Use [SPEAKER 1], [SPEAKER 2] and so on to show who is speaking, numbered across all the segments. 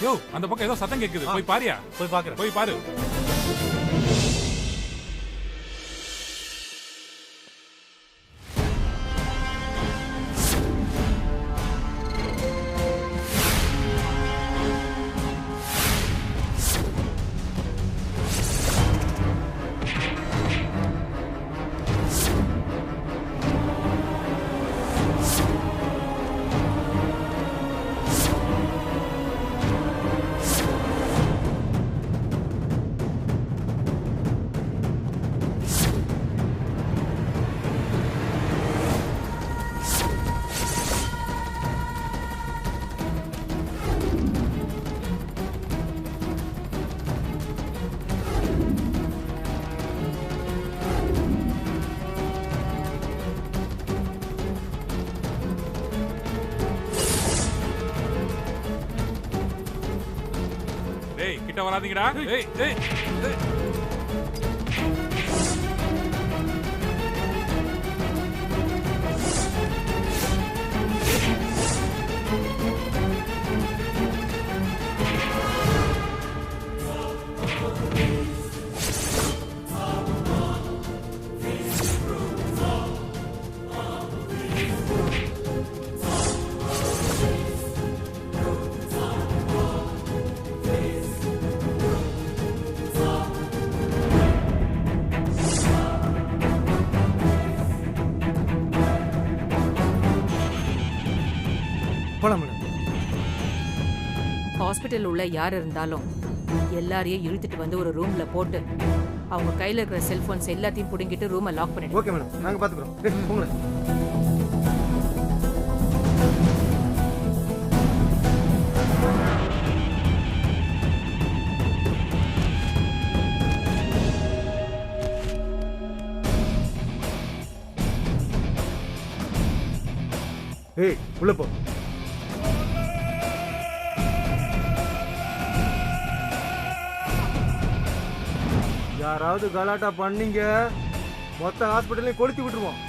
[SPEAKER 1] யோ அந்த பக்கம் ஏதோ சத்தம் கேக்குது, போய் பாரியா.
[SPEAKER 2] போய் பாக்குறேன்.
[SPEAKER 1] போய் பாரு. டேய் கிட்ட வராதீங்கடா. டேய் டேய் டேய்.
[SPEAKER 3] ஹாஸ்பிட்டல் உள்ள யார் இருந்தாலும் எல்லாரையும் இழுத்துட்டு வந்து ஒரு ரூம்ல போட்டு அவங்க கையில இருக்கிற செல்போன்ஸ் எல்லாத்தையும் புடுங்கிட்டு ரூமை லாக் பண்ணிடுங்க.
[SPEAKER 2] ஓகே மேடம், நாங்க பாத்துக்கிறோம். போங்க. ஏய் உள்ள போ. யாராவது கலாட்டா பண்ணீங்க மொத்த ஹாஸ்பிட்டலையும் கொளுத்தி விட்டுருவோம்.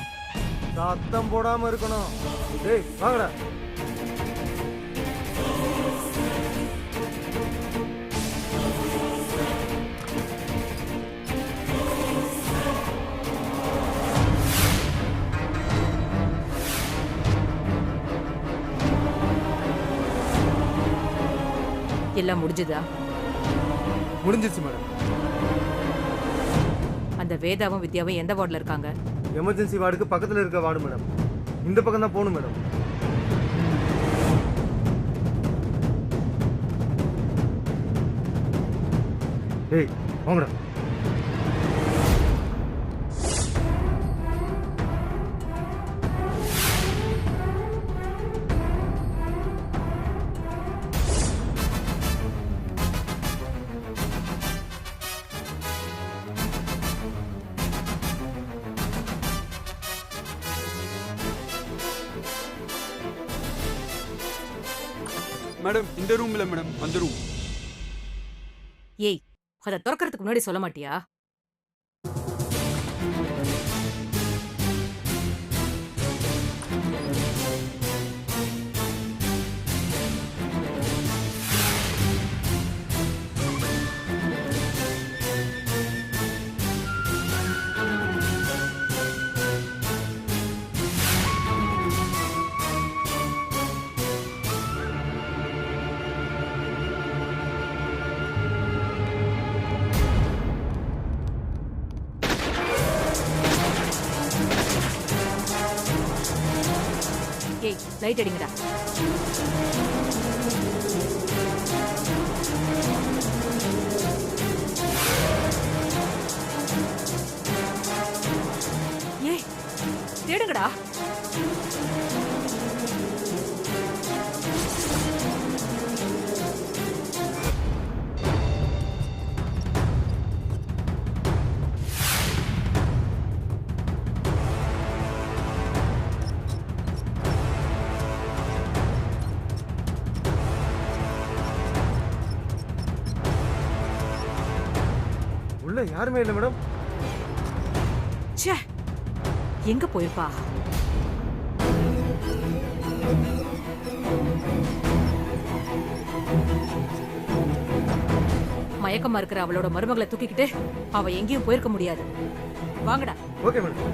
[SPEAKER 2] சத்தம் போடாம இருக்கணும். டேய் வாங்கடா.
[SPEAKER 3] எல்லாம் முடிஞ்சுதா?
[SPEAKER 2] முடிஞ்சிருச்சு மேடம்.
[SPEAKER 3] அந்த வேதாவும் வித்யாவும் எந்த வார்டில் இருக்காங்க?
[SPEAKER 2] எமர்ஜென்சி வார்டுக்கு பக்கத்தில் இருக்க வார்டு மேடம். இந்த பக்கம் தான் போகணும் மேடம். டேய் வாங்கடா.
[SPEAKER 4] மேடம் இந்த ரூம் இல்ல மேடம், அந்த ரூம்.
[SPEAKER 3] ஏய் அதை திறக்கிறதுக்கு முன்னாடி சொல்ல மாட்டியா? ஏய் லைட் அடிங்கடா. ஏய் தேடுங்கடா.
[SPEAKER 2] உள்ள யாருமே இல்லை மேடம்.
[SPEAKER 3] ச்சே எங்க போயிருப்பா? மயக்கமா இருக்கிற அவளோட மருமகளை தூக்கிக்கிட்டு அவ எங்கேயும் போயிருக்க முடியாது. வாங்கடா.
[SPEAKER 2] Okay madam.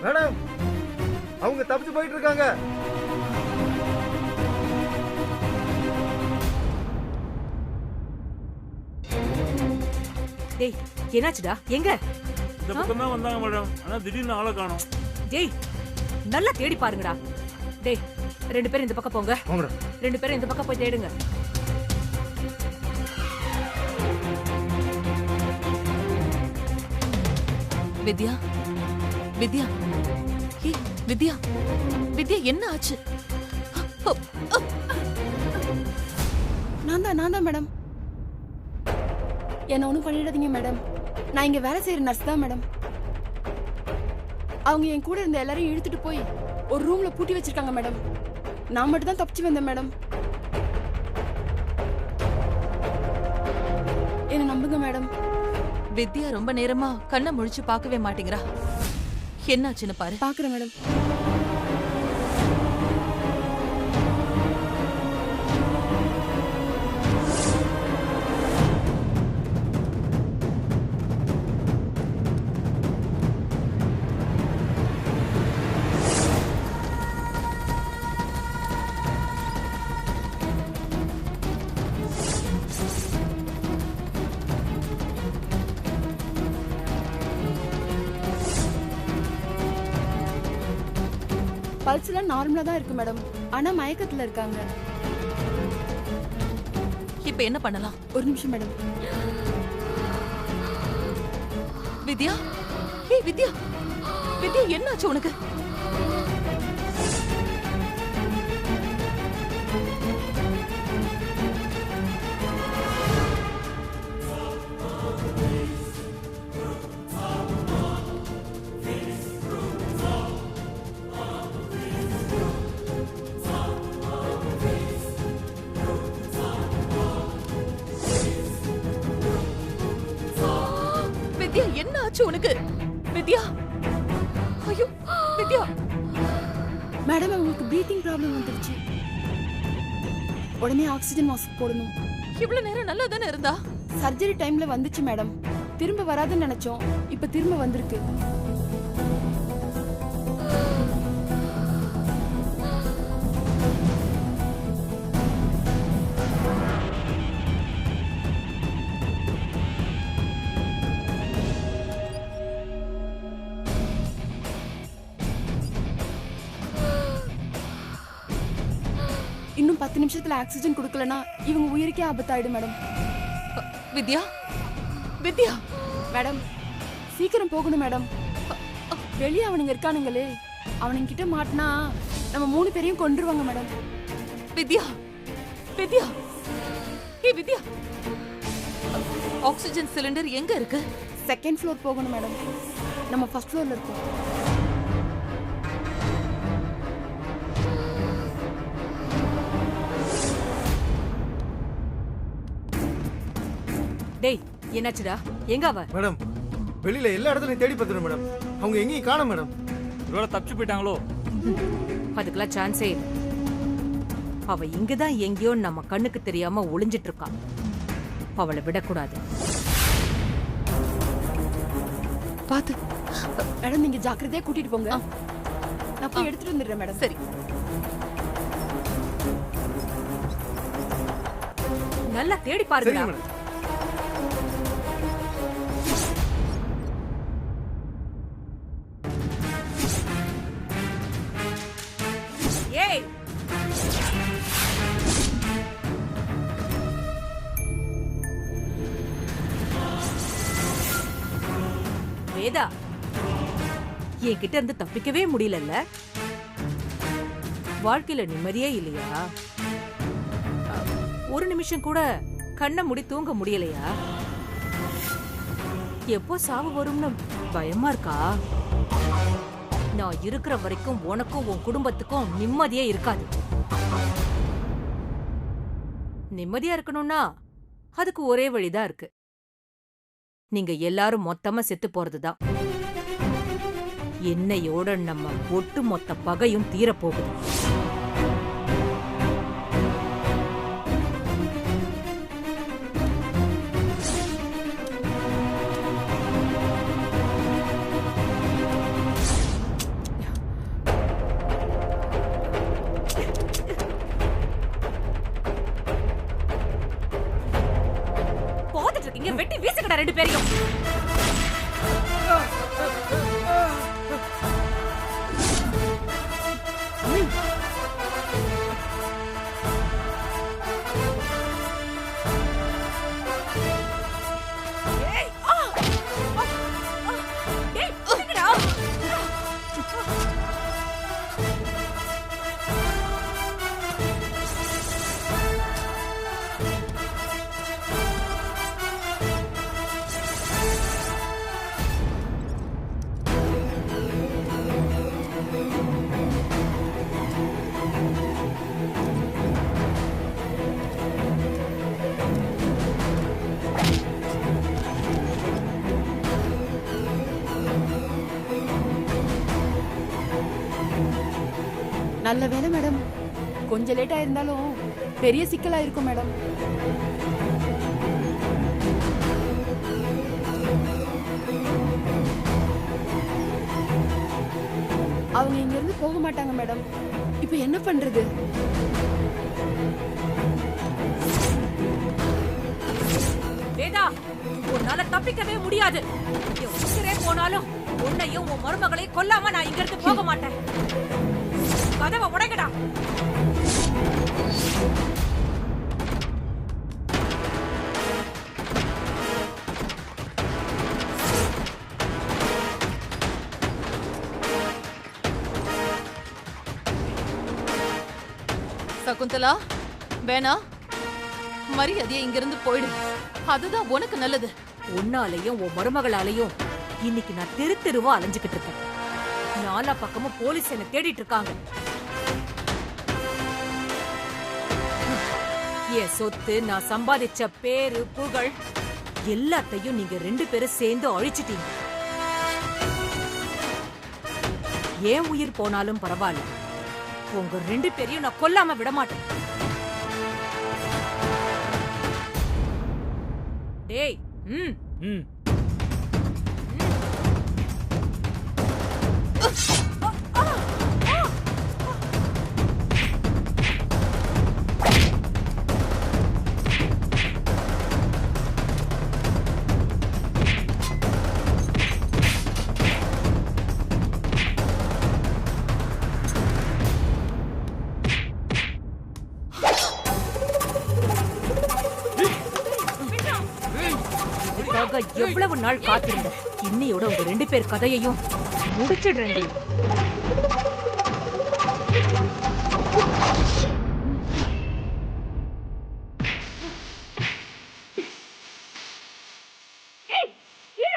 [SPEAKER 2] மேடம், அவங்க தப்பிச்சு போயிட்டு இருக்காங்க.
[SPEAKER 3] டேய், என்னாச்சுடா? எங்க?
[SPEAKER 1] இந்த பக்கம் தான் வந்தாங்க மேடம். ஆனா திடீர்னு ஆளை காணோம்.
[SPEAKER 3] டேய், நல்லா தேடி பாருங்கடா. டேய், 2 பேரும் இந்த பக்கம் போங்க.
[SPEAKER 2] வாங்கடா.
[SPEAKER 3] 2 பேரும் இந்த பக்கம் போய் தேடுங்க.
[SPEAKER 5] வித்யா, வித்யா, ஏய் வித்யா, வித்யா என்ன ஆச்சு?
[SPEAKER 6] நான் தான் மேடம். என்ன ஒன்றும் பண்ணிடாதீங்க மேடம். நான் இங்க வேலை செய்யற நர்ஸ் தான் மேடம். அவங்க என் கூட இருந்த எல்லாரையும் இழுத்துட்டு போய் ஒரு ரூம்ல பூட்டி வச்சிருக்காங்க மேடம். நான் மட்டும் தான் தப்பிச்சு வந்தேன் மேடம். என்ன நம்புங்க மேடம்.
[SPEAKER 5] வித்யா ரொம்ப நேரமா கண்ணை முழிச்சு பார்க்கவே மாட்டேங்கிறா. என்னாச்சுன்னு பாரு.
[SPEAKER 6] பாக்குறேன் மேடம். பல்ஸ் எல்லாம் நார்மலா தான் இருக்கு மேடம். ஆனா மயக்கத்துல இருக்காங்க.
[SPEAKER 5] இப்ப என்ன பண்ணலாம்?
[SPEAKER 6] ஒரு நிமிஷம் மேடம்.
[SPEAKER 5] வித்யா, ஏய் வித்யா, வித்யா என்னாச்சு உனக்கு? வித்யா என்ன ஆச்சு உனக்கு? வித்யா, ஐயோ வித்யா.
[SPEAKER 6] மேடம் உங்களுக்கு பிரீத்திங் ப்ராப்ளம் வந்துருச்சு. உடனே ஆக்சிஜன் மாஸ்க் போடணும்.
[SPEAKER 5] இவ்வளவு நேரம் நல்லா தானே இருந்தா?
[SPEAKER 6] சர்ஜரி டைம்ல வந்துச்சு மேடம். திரும்ப வராதுன்னு நினைச்சோம். இப்ப திரும்ப வந்திருக்கு. இன்னும் 10 நிமிஷத்துல ஆக்சிஜன் கொடுக்கலனா இவங்க உயிருக்கே ஆபத்தாயிடும் மேடம்.
[SPEAKER 5] வித்யா, வித்யா
[SPEAKER 6] மேடம் சீக்கிரம் போகணும் மேடம். வெளியே அவனுங்க இருக்கானுங்களே, அவனுங்க கிட்ட மாட்டினா நம்ம 3 பேரையும் கொன்றுவாங்க மேடம்.
[SPEAKER 5] வித்யா, வித்யா, ஏய் வித்யா, ஆக்சிஜன் சிலிண்டர் எங்க இருக்கு?
[SPEAKER 6] செகண்ட் ஃப்ளோர் போகணும் மேடம். நம்ம ஃபர்ஸ்ட் ஃப்ளோர்ல இருக்கோம்.
[SPEAKER 3] டேய் என்னாச்சுடா? எங்க அவ?
[SPEAKER 2] மேடம் வெளியில எல்லா இடத்துலயும் தேடி பார்த்துட்டேன் மேடம். அவங்க எங்கேயும் காணோம் மேடம்.
[SPEAKER 1] ஒருவேளை தப்பிச்சு போயிட்டாங்களோ?
[SPEAKER 3] அதுக்கெல்லாம் சான்ஸே இல்ல. அவ இங்கதான் எங்கேயோ நம்ம கண்ணுக்கு தெரியாம ஒளிஞ்சிட்டு இருக்கா. அவளை விடக்கூடாது.
[SPEAKER 5] பாத்து.
[SPEAKER 6] மேடம் நீங்க ஜாக்கிரதையா கூட்டிட்டு போங்க. நான் போய் எடுத்துட்டு வந்துடுறேன் மேடம்.
[SPEAKER 5] சரி.
[SPEAKER 3] நல்லா தேடி
[SPEAKER 2] சரி
[SPEAKER 3] பாருங்க.
[SPEAKER 2] மேடம்.
[SPEAKER 3] ஏய் வேதா, என்கிட்ட இருந்து தப்பிக்கவே முடியலல்ல? வாழ்க்கையில நிம்மதியே இல்லையா? ஒரு நிமிஷம் கூட கண்ணை மூடி தூங்க முடியலையா? எப்போ சாவு வரும்னு பயமா இருக்கா? நான் இருக்கிற வரைக்கும் உனக்கும் உன் குடும்பத்துக்கும் நிம்மதியே இருக்காது. நிம்மதியா இருக்கணும்னா அதுக்கு ஒரே வழிதான் இருக்கு. நீங்க எல்லாரும் மொத்தமா செத்து போறதுதான். என்னையோட நம்ம ஒட்டு மொத்த பகையும் தீரப்போகுது. வெட்டி வீசுங்கடா 2 பேரையும்.
[SPEAKER 6] நல்ல வேலை மேடம். கொஞ்சம் லேட்டா இருந்தாலும் பெரிய சிக்கலா இருக்கும் மேடம். அவங்க இங்க இருந்து போக மாட்டாங்க மேடம். இப்ப என்ன பண்றது?
[SPEAKER 3] வேதா, உன்னால தப்பிக்கவே முடியாது. உயிரே போனாலும் உன்னையும் உன் மருமகளையும் கொல்லாம நான் இங்க இருந்து போக மாட்டேன். கதவை உடைங்கடா.
[SPEAKER 5] சகுந்தலா வேணா, மரியாதையா இங்கிருந்து போயிடு. அதுதான் உனக்கு நல்லது.
[SPEAKER 3] உன்னாலையும் உன் மருமகளாலையும் இன்னைக்கு நான் தெரு தெருவா அலைஞ்சுக்கிட்டு இருக்கேன். நாலா பக்கமும் போலீஸ் என்ன தேடிட்டு இருக்காங்க. என் சொத்து, நான் சம்பாதிச்ச பேரு புகழ் எல்லாத்தையும் நீங்க 2 பேரும் சேர்ந்து அழிச்சிட்டீங்க. ஏன் உயிர் போனாலும் பரவாயில்ல, உங்க 2 பேரையும் நான் கொல்லாம விட மாட்டேன். டேய்,
[SPEAKER 1] ம்
[SPEAKER 3] இதுக்காக எவ்வளவு நாள் காத்திருந்தேன். இன்னையோட உங்க 2 பேர் கதையையும் முடிச்சிடுறேன்.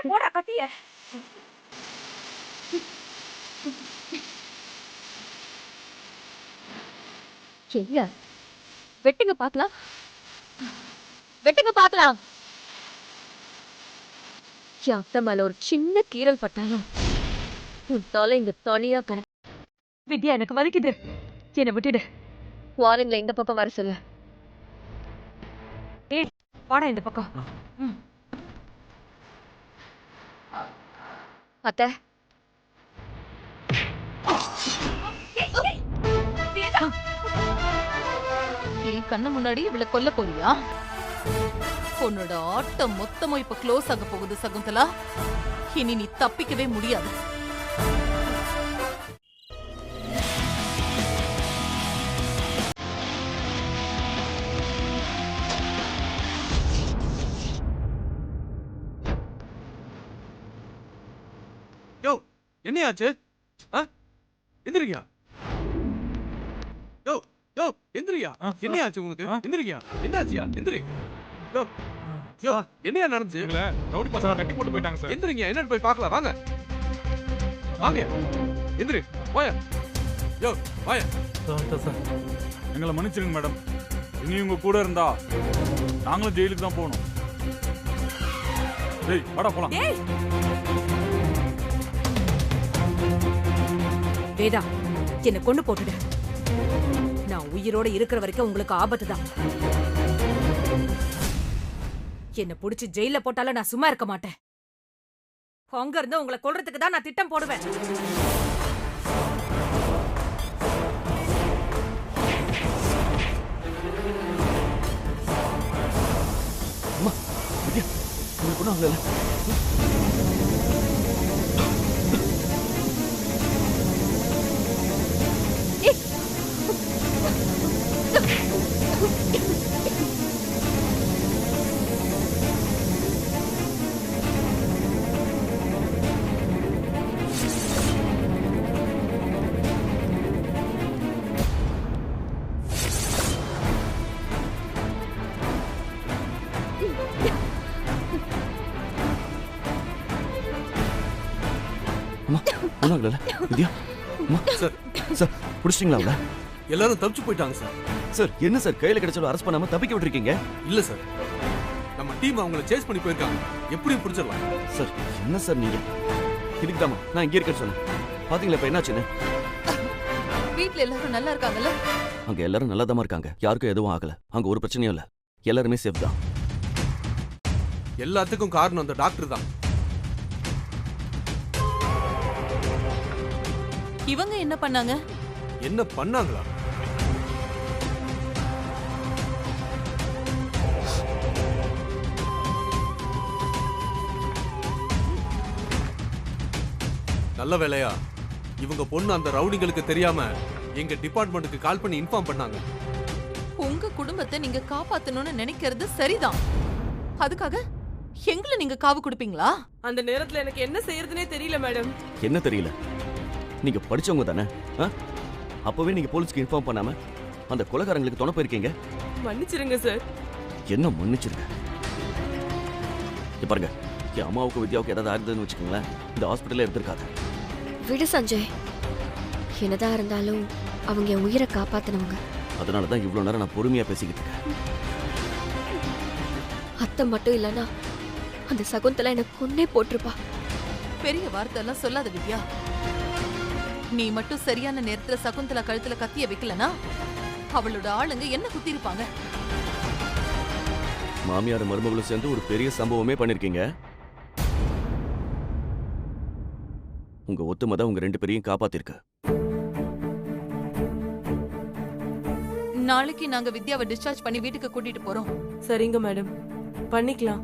[SPEAKER 3] போடா கத்திய.
[SPEAKER 7] எங்க வெட்டுங்க பாக்கலாம், வெட்டுங்க பாக்கலாம். என் அத்தை மேல ஒரு சின்ன கீறல் பட்டாலும் உன் தலை இங்க தனியா கணக்கு. வித்யா, எனக்கு வலிக்குது, என்னை விட்டுடு. வாரங்கள இந்த பக்கம் வர சொல்லு. ஏய், வாடா இந்த பக்கம். அத்தை,
[SPEAKER 5] என் கண்ணு முன்னாடி இவளை கொல்ல போறியா? உன்னோட ஆட்டம் மொத்தமும் இப்ப க்ளோஸ் ஆக போகுது சகுந்தலா. இனி நீ தப்பிக்கவே முடியாது.
[SPEAKER 4] யோ, என்னையாச்சு? எந்திரிக்கியா? யோ யோ, எந்திரியா? என்னையாச்சு உங்களுக்கு? எந்திரிக்கியா? என்னாச்சியா? எந்திரி. யோ யோ, என்னையா நடந்துச்சு?
[SPEAKER 1] ரவுடி பசங்க கட்டி போட்டு போயிட்டாங்க சார்.
[SPEAKER 4] எந்திரிங்க, என்னன்னு போய் பார்க்கலாம் வாங்க. வாங்க, எந்திரி, வாயா. யோ, வாயா.
[SPEAKER 1] சார், எங்களை மன்னிச்சிருங்க மேடம். இனி உங்க கூட இருந்தா நாங்களும் ஜெயிலுக்கு தான் போகணும். டேய், வாடா போலாம்.
[SPEAKER 3] வேதா, என்னை கொண்டு போட்டுடு. நான் உயிரோட இருக்கிற வரைக்கும் உங்களுக்கு ஆபத்து தான். என்ன புடிச்சு ஜெயில போட்டாலும் நான் சும்மா இருக்க மாட்டேன். அங்க இருந்து உங்களை கொல்றதுக்கு தான் நான் திட்டம் போடுவேன்.
[SPEAKER 2] உங்களுக்கு ஒன்றும் ஆகல.
[SPEAKER 4] சார்,
[SPEAKER 2] சார், பிடிச்சிட்டீங்களா அவளை?
[SPEAKER 4] எல்லாரும் தப்பிச்சு போயிட்டாங்க சார்.
[SPEAKER 2] சார், என்ன சார் கையில கிடைச்சாலும் அரெஸ்ட் பண்ணாம தப்பிக்க விட்டுருக்கீங்க?
[SPEAKER 4] இல்ல சார், நம்ம டீம் அவங்கள சேஸ் பண்ணி போயிருக்காங்க. எப்படியும் பிடிச்சிடலாம்.
[SPEAKER 2] சார், என்ன சார் நீங்க? இதுக்கு தாமா நான் இங்கே இருக்க சொன்னேன். பாத்தீங்களா இப்ப என்னாச்சுன்னு?
[SPEAKER 5] வீட்ல எல்லாரும் நல்லா இருக்காங்கல்ல?
[SPEAKER 2] அங்க எல்லாரும் நல்லாதாமா இருக்காங்க. யாருக்கும் எதுவும் ஆகல. அங்க ஒரு பிரச்சனையும் இல்ல. எல்லாருமே சேஃப் தான்.
[SPEAKER 4] எல்லாத்துக்கும் காரணம் அந்த டாக்டர் தான்.
[SPEAKER 5] இவங்க என்ன பண்ணாங்க?
[SPEAKER 4] என்ன பண்ணாங்களா? நல்ல வேலையா இவங்க பொண்ணு அந்த ரவுடிங்களுக்கு தெரியாம எங்க டிபார்ட்மெண்ட்டுக்கு கால் பண்ணி இன்ஃபார்ம் பண்ணாங்க.
[SPEAKER 5] உங்க குடும்பத்தை நீங்க காப்பாத்தணும்னு நினைக்கிறது சரிதான். அதுக்காக எங்களை நீங்க காவு கொடுப்பீங்களா?
[SPEAKER 8] அந்த நேரத்துல எனக்கு என்ன செய்யறதுனே தெரியல மேடம்.
[SPEAKER 2] என்ன தெரியல? நீங்க படிச்சவங்க தானே? அப்பவே நீங்க போலீஸ்க்கு இன்ஃபார்ம் பண்ணாம அந்த கொலைகாரங்களுக்கு துணை போயிருக்கீங்க.
[SPEAKER 8] மன்னிச்சிருங்க சார்.
[SPEAKER 2] என்ன மன்னிச்சிருங்க? பாருங்க, என் அம்மாவுக்கு வித்யாவுக்கு ஏதாவது ஆயிருந்ததுன்னு வச்சுக்கோங்களேன், இந்த ஹாஸ்பிட்டல்ல இருந்திருக்காது.
[SPEAKER 7] விடு சஞ்சய், என்னதான் இருந்தாலும் அவங்க என் உயிரை காப்பாத்தினவங்க.
[SPEAKER 2] அதனாலதான் இவ்வளவு நேரம் நான் பொறுமையா பேசிக்கிட்டு இருக்கேன்.
[SPEAKER 7] அத்தை மட்டும் இல்லைன்னா அந்த சகுந்தலா எனக்கு கொன்னே போட்டிருப்பா.
[SPEAKER 5] பெரிய வார்த்தை எல்லாம் சொல்லாத வித்யா. நீ மட்டும் சரியான நேரத்துல சகுந்தலா கழுத்துல கத்திய வைக்கலனா அவளோட ஆளுங்க என்ன குத்தி இருப்பாங்க?
[SPEAKER 2] மாமியார் மருமகளும் சேர்ந்து ஒரு பெரிய சம்பவமே பண்ணிருக்கீங்க. உங்க ஒத்துமை தான் உங்க 2 பேரையும் காப்பாத்திருக்கு.
[SPEAKER 5] நாளைக்கு நாங்க வித்யாவை டிஸ்சார்ஜ் பண்ணி வீட்டுக்கு கூட்டிட்டு போறோம்.
[SPEAKER 8] சரிங்க மேடம், பண்ணிக்கலாம்.